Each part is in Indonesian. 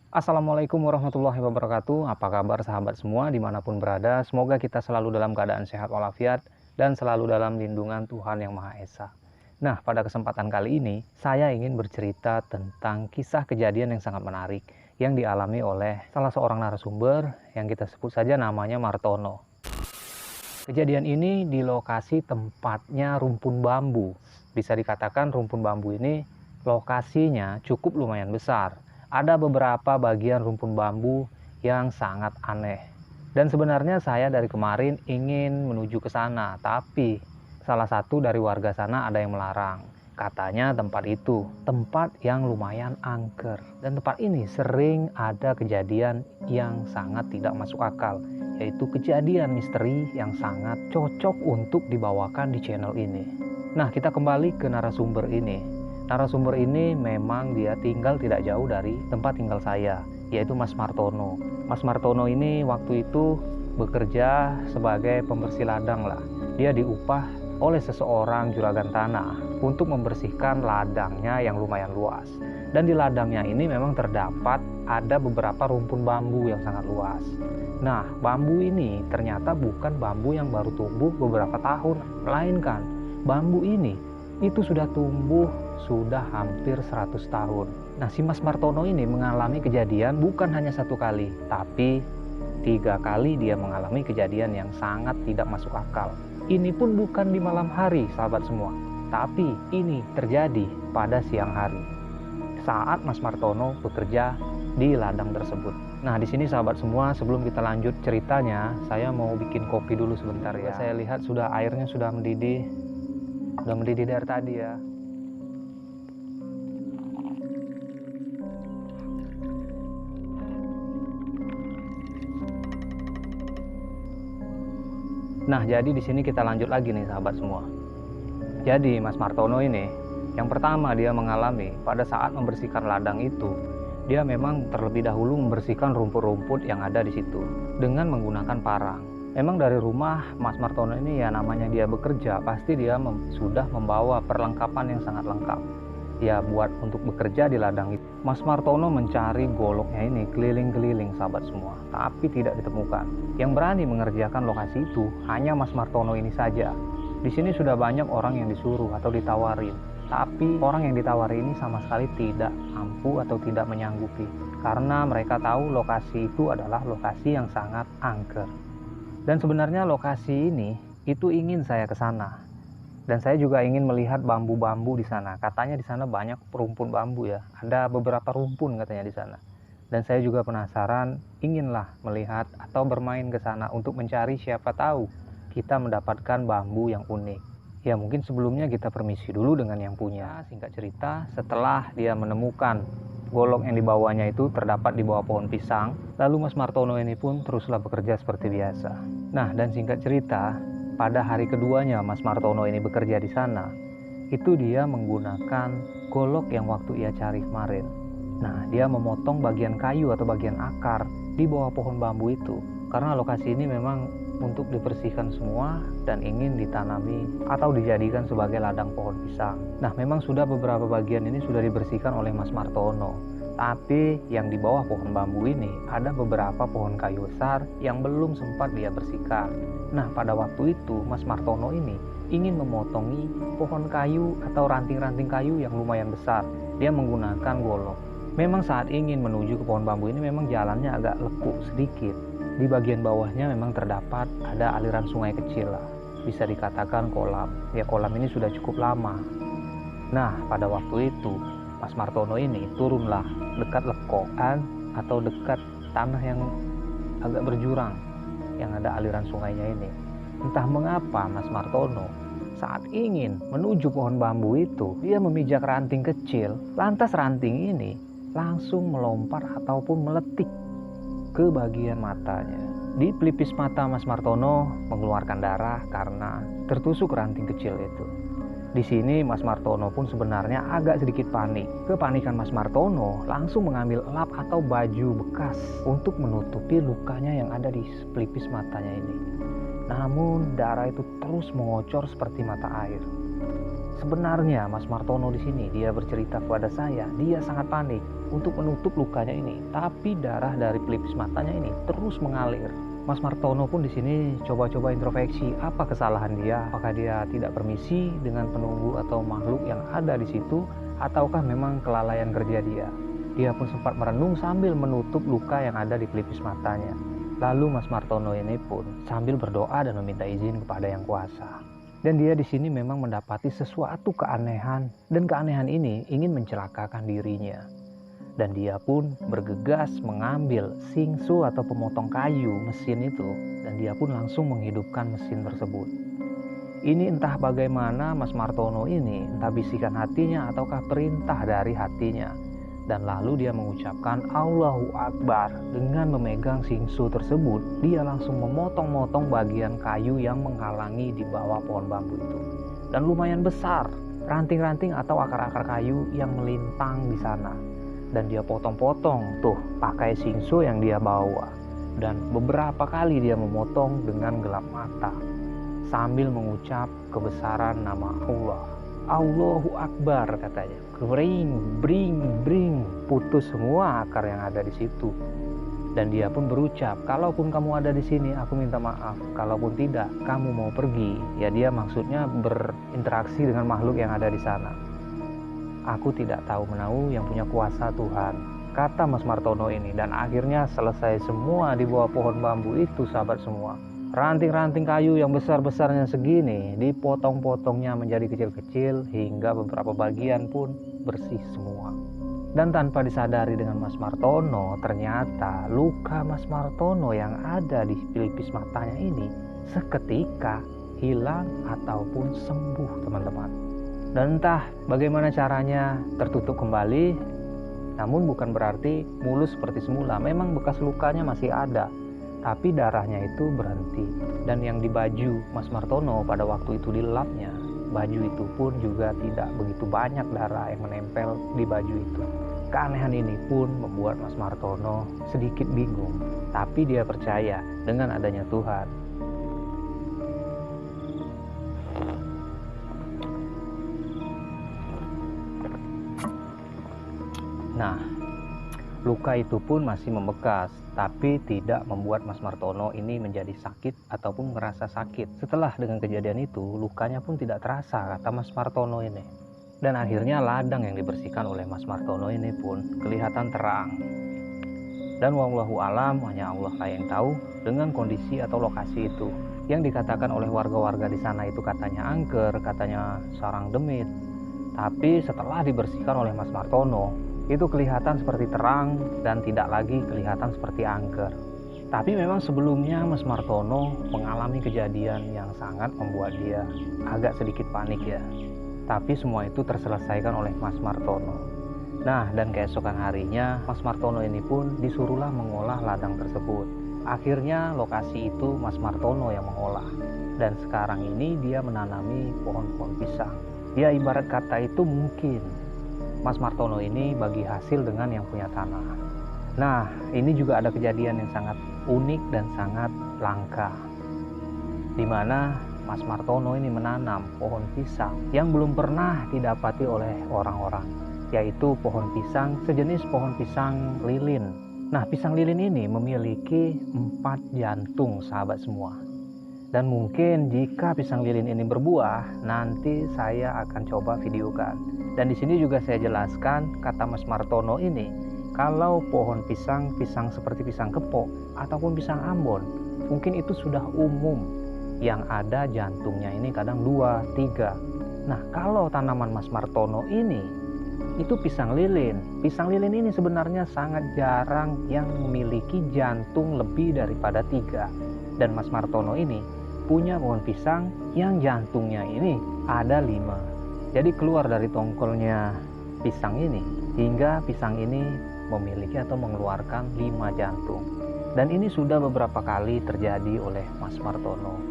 Assalamualaikum warahmatullahi wabarakatuh. Apa kabar sahabat semua dimanapun berada? Semoga kita selalu dalam keadaan sehat walafiat dan selalu dalam lindungan Tuhan Yang Maha Esa. Nah, pada kesempatan kali ini saya ingin bercerita tentang kisah kejadian yang sangat menarik yang dialami oleh salah seorang narasumber yang kita sebut saja namanya Martono. Kejadian ini di lokasi tempatnya rumpun bambu. Bisa dikatakan rumpun bambu ini lokasinya cukup lumayan besar. Ada beberapa bagian rumpun bambu yang sangat aneh. Dan sebenarnya saya dari kemarin ingin menuju ke sana, tapi salah satu dari warga sana ada yang melarang. Katanya tempat itu tempat yang lumayan angker. Dan tempat ini sering ada kejadian yang sangat tidak masuk akal, yaitu kejadian misteri yang sangat cocok untuk dibawakan di channel ini. Nah, kita kembali ke narasumber ini. Narasumber ini memang dia tinggal tidak jauh dari tempat tinggal saya, yaitu Mas Martono. Mas Martono ini waktu itu bekerja sebagai pembersih ladang lah. Dia diupah oleh seseorang juragan tanah untuk membersihkan ladangnya yang lumayan luas. Dan di ladangnya ini memang terdapat ada beberapa rumpun bambu yang sangat luas. Nah, bambu ini ternyata bukan bambu yang baru tumbuh beberapa tahun, melainkan bambu ini itu sudah tumbuh sudah hampir 100 tahun. Nah, si Mas Martono ini mengalami kejadian bukan hanya satu kali, tapi 3 kali dia mengalami kejadian yang sangat tidak masuk akal. Ini pun bukan di malam hari, sahabat semua, tapi ini terjadi pada siang hari saat Mas Martono bekerja di ladang tersebut. Nah, di sini sahabat semua, sebelum kita lanjut ceritanya, saya mau bikin kopi dulu sebentar ya. Saya lihat airnya sudah mendidih dari tadi ya. Nah, jadi di sini kita lanjut lagi nih sahabat semua. Jadi Mas Martono ini, yang pertama dia mengalami pada saat membersihkan ladang itu, dia memang terlebih dahulu membersihkan rumput-rumput yang ada di situ dengan menggunakan parang. Memang dari rumah Mas Martono ini ya namanya dia bekerja, pasti dia sudah membawa perlengkapan yang sangat lengkap. Ya buat untuk bekerja di ladang itu. Mas Martono mencari goloknya ini keliling-keliling sahabat semua, tapi tidak ditemukan. Yang berani mengerjakan lokasi itu hanya Mas Martono ini saja. Di sini sudah banyak orang yang disuruh atau ditawarin, tapi orang yang ditawari ini sama sekali tidak mampu atau tidak menyanggupi, karena mereka tahu lokasi itu adalah lokasi yang sangat angker. Dan sebenarnya lokasi ini itu ingin saya ke sana. Dan saya juga ingin melihat bambu-bambu di sana. Katanya di sana banyak rumpun bambu ya. Ada beberapa rumpun katanya di sana. Dan saya juga penasaran, inginlah melihat atau bermain ke sana untuk mencari siapa tahu kita mendapatkan bambu yang unik. Ya mungkin sebelumnya kita permisi dulu dengan yang punya. Singkat cerita, setelah dia menemukan golok yang dibawanya itu terdapat di bawah pohon pisang, lalu Mas Martono ini pun teruslah bekerja seperti biasa. Nah, dan singkat cerita, pada hari keduanya Mas Martono ini bekerja di sana, itu dia menggunakan golok yang waktu ia cari kemarin. Nah, dia memotong bagian kayu atau bagian akar di bawah pohon bambu itu, karena lokasi ini memang untuk dibersihkan semua dan ingin ditanami atau dijadikan sebagai ladang pohon pisang. Nah, memang sudah beberapa bagian ini sudah dibersihkan oleh Mas Martono. Tapi yang di bawah pohon bambu ini ada beberapa pohon kayu besar yang belum sempat dia bersihkan. Nah, pada waktu itu Mas Martono ini ingin memotongi pohon kayu atau ranting-ranting kayu yang lumayan besar. Dia menggunakan golok. Memang saat ingin menuju ke pohon bambu ini memang jalannya agak lekuk sedikit. Di bagian bawahnya memang terdapat ada aliran sungai kecil lah. Bisa dikatakan kolam. Ya, kolam ini sudah cukup lama. Nah, pada waktu itu Mas Martono ini turunlah dekat lekokan atau dekat tanah yang agak berjurang yang ada aliran sungainya ini. Entah mengapa Mas Martono saat ingin menuju pohon bambu itu, dia memijak ranting kecil, lantas ranting ini langsung melompat ataupun meletik ke bagian matanya. Di pelipis mata Mas Martono mengeluarkan darah karena tertusuk ranting kecil itu. Di sini Mas Martono pun sebenarnya agak sedikit panik. Kepanikan Mas Martono langsung mengambil lap atau baju bekas untuk menutupi lukanya yang ada di pelipis matanya ini. Namun darah itu terus mengocor seperti mata air. Sebenarnya Mas Martono di sini dia bercerita kepada saya, dia sangat panik untuk menutup lukanya ini, tapi darah dari pelipis matanya ini terus mengalir. Mas Martono pun di sini coba-coba introspeksi, apa kesalahan dia? Apakah dia tidak permisi dengan penunggu atau makhluk yang ada di situ, ataukah memang kelalaian kerja dia? Dia pun sempat merenung sambil menutup luka yang ada di pelipis matanya. Lalu Mas Martono ini pun sambil berdoa dan meminta izin kepada Yang Kuasa. Dan dia di sini memang mendapati sesuatu keanehan, dan keanehan ini ingin mencelakakan dirinya. Dan dia pun bergegas mengambil singsu atau pemotong kayu mesin itu, dan dia pun langsung menghidupkan mesin tersebut. Ini entah bagaimana Mas Martono ini, entah bisikan hatinya ataukah perintah dari hatinya. Dan lalu dia mengucapkan Allahu Akbar. Dengan memegang singsu tersebut, dia langsung memotong-motong bagian kayu yang menghalangi di bawah pohon bambu itu. Dan lumayan besar, ranting-ranting atau akar-akar kayu yang melintang di sana. Dan dia potong-potong tuh pakai singsu yang dia bawa. Dan beberapa kali dia memotong dengan gelap mata sambil mengucap kebesaran nama Allah. Allahu Akbar katanya. Bring, putus semua akar yang ada di situ. Dan dia pun berucap, kalaupun kamu ada di sini, aku minta maaf. Kalaupun tidak, kamu mau pergi. Ya dia maksudnya berinteraksi dengan makhluk yang ada di sana. Aku tidak tahu menahu yang punya kuasa Tuhan, kata Mas Martono ini. Dan akhirnya selesai semua di bawah pohon bambu itu, sahabat semua. Ranting-ranting kayu yang besar-besarnya segini dipotong-potongnya menjadi kecil-kecil hingga beberapa bagian pun bersih semua. Dan tanpa disadari dengan Mas Martono, ternyata luka Mas Martono yang ada di pelipis matanya ini seketika hilang ataupun sembuh, teman-teman. Dan entah bagaimana caranya tertutup kembali, namun bukan berarti mulus seperti semula. Memang bekas lukanya masih ada, tapi darahnya itu berhenti. Dan yang di baju Mas Martono pada waktu itu dilapnya, baju itu pun juga tidak begitu banyak darah yang menempel di baju itu. Keanehan ini pun membuat Mas Martono sedikit bingung, tapi dia percaya dengan adanya Tuhan. Nah, luka itu pun masih membekas, tapi tidak membuat Mas Martono ini menjadi sakit ataupun merasa sakit. Setelah dengan kejadian itu, lukanya pun tidak terasa, kata Mas Martono ini. Dan akhirnya ladang yang dibersihkan oleh Mas Martono ini pun kelihatan terang. Dan wallahu alam, hanya Allah lah yang tahu dengan kondisi atau lokasi itu. Yang dikatakan oleh warga-warga di sana itu katanya angker, katanya sarang demit. Tapi setelah dibersihkan oleh Mas Martono, itu kelihatan seperti terang dan tidak lagi kelihatan seperti angker. Tapi memang sebelumnya Mas Martono mengalami kejadian yang sangat membuat dia agak sedikit panik ya. Tapi semua itu terselesaikan oleh Mas Martono. Nah, dan keesokan harinya Mas Martono ini pun disuruhlah mengolah ladang tersebut. Akhirnya lokasi itu Mas Martono yang mengolah. Dan sekarang ini dia menanami pohon-pohon pisang. Ya ibarat kata itu mungkin Mas Martono ini bagi hasil dengan yang punya tanah. Nah, ini juga ada kejadian yang sangat unik dan sangat langka, di mana Mas Martono ini menanam pohon pisang yang belum pernah didapati oleh orang-orang, yaitu pohon pisang sejenis pohon pisang lilin. Nah, pisang lilin ini memiliki 4 jantung, sahabat semua. Dan mungkin jika pisang lilin ini berbuah, nanti saya akan coba videokan. Dan di sini juga saya jelaskan kata Mas Martono ini, kalau pohon pisang seperti pisang kepok ataupun pisang ambon, mungkin itu sudah umum. Yang ada jantungnya ini kadang 2, 3. Nah, kalau tanaman Mas Martono ini, itu pisang lilin. Pisang lilin ini sebenarnya sangat jarang yang memiliki jantung lebih daripada 3. Dan Mas Martono ini punya pohon pisang yang jantungnya ini ada 5. Jadi keluar dari tongkolnya pisang ini hingga pisang ini memiliki atau mengeluarkan 5 jantung. Dan ini sudah beberapa kali terjadi oleh Mas Martono.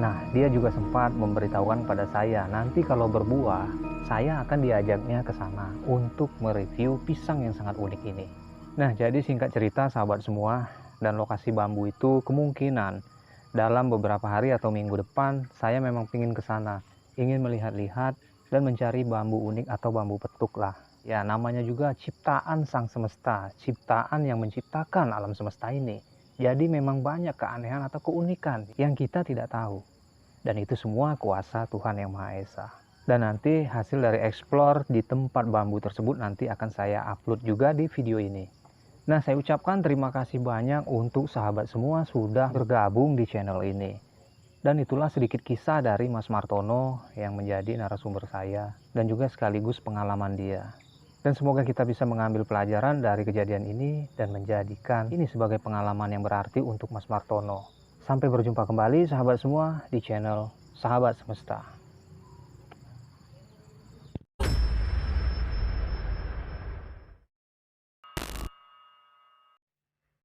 Nah, dia juga sempat memberitahukan pada saya, nanti kalau berbuah, saya akan diajaknya ke sana untuk mereview pisang yang sangat unik ini. Nah, jadi singkat cerita sahabat semua, dan lokasi bambu itu kemungkinan dalam beberapa hari atau minggu depan saya memang ingin ke sana, ingin melihat-lihat dan mencari bambu unik atau bambu petuk lah. Ya, namanya juga ciptaan sang semesta, ciptaan yang menciptakan alam semesta ini. Jadi memang banyak keanehan atau keunikan yang kita tidak tahu. Dan itu semua kuasa Tuhan Yang Maha Esa. Dan nanti hasil dari explore di tempat bambu tersebut nanti akan saya upload juga di video ini. Nah, saya ucapkan terima kasih banyak untuk sahabat semua sudah bergabung di channel ini. Dan itulah sedikit kisah dari Mas Martono yang menjadi narasumber saya dan juga sekaligus pengalaman dia. Dan semoga kita bisa mengambil pelajaran dari kejadian ini dan menjadikan ini sebagai pengalaman yang berarti untuk Mas Martono. Sampai berjumpa kembali sahabat semua di channel Sahabat Semesta.